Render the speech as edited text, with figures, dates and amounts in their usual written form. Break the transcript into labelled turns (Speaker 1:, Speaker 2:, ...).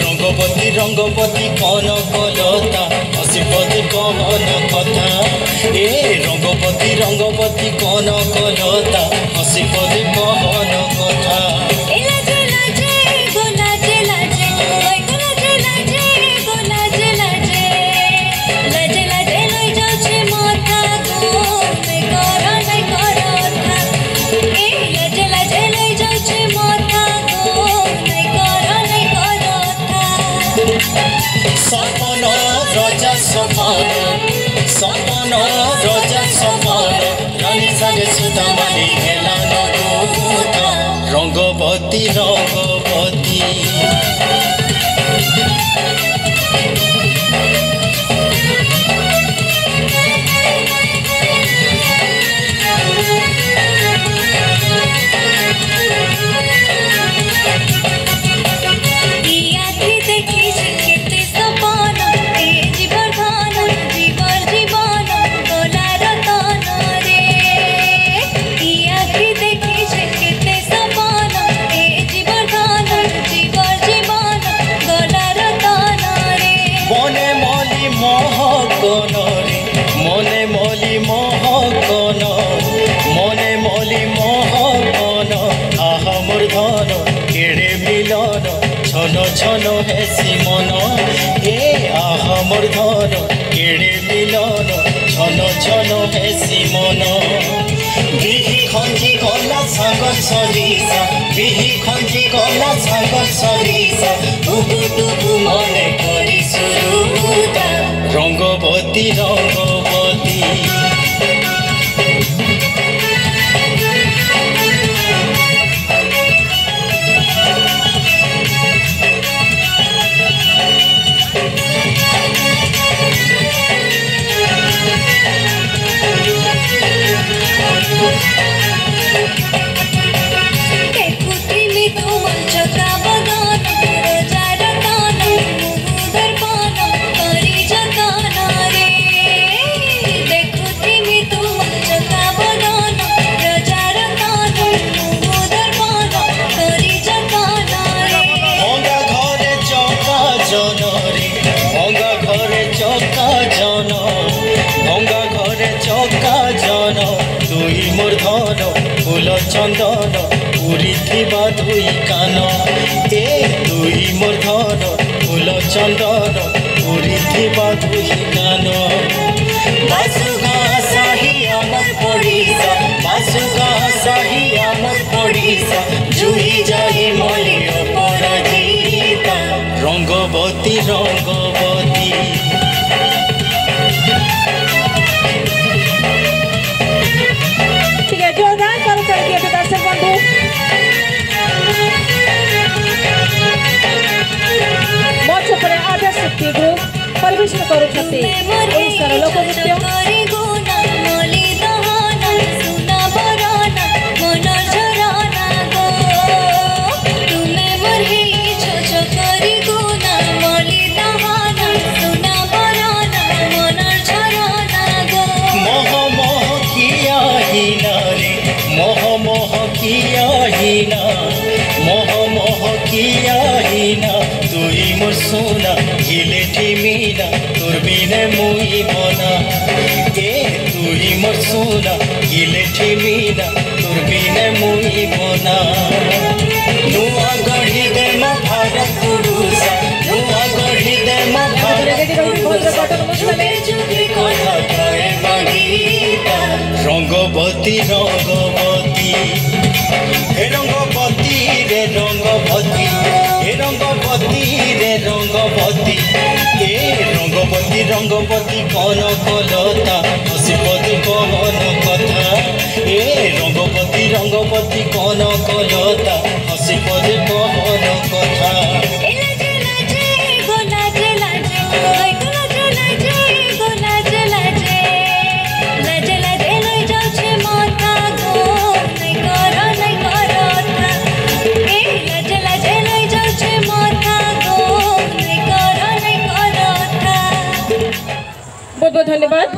Speaker 1: रंगवती रंगवती कौन कलता हसीपदे कहन कथा रंगवती कौन कलता हसीपदे कहन कथा सपन रजा सपन रजा सपन रानी सागे सुधा मानी हेला नूता रंगवती रंगवती मने मली महकन आह मोर धन केड़े मिलन छन छन हेसी मन आह मोर धन केड़े मिलन छन छन हेसी मन बिही खंजी गला सागर सरिसा बिही खंजी गला सागर सरिसा डुबु डुबु मने करी सुरुता रंगवती रंगवती भंगा घरे चका जन दुई मोर धन फूल चंदन उड़ी थिबा दुई कान दुई मोर धन फूल चंदन उड़ी थिबा दुई कान बासुगा साही अमर पड़ीसा बासुगा साही अमर पड़ीसा जुई जाई मली अपराजिता रंगवती रंगवती
Speaker 2: परिवेशन करुछथि ओडिशार लोकनृत्य
Speaker 1: तुई मोर सोना हिले मीना तोर बिने मुई बना तुई मोर सोना हिले मीना तोर बिने मुई बना नुआ गढ़ी दे मा भारत पुरुषा नुआ गढ़ी दे मा भारत पुरुषा जुगे जुगे कथा कहे बगीता रंगवती रंगवती हे रंगवती रे रंगवती रंगवती रे रंगवती रंगवती कौन कलता हसीपदे कहन कथा रंगवती कौन कलता हसीपदे कहन कथा
Speaker 2: बहुत बहुत धन्यवाद।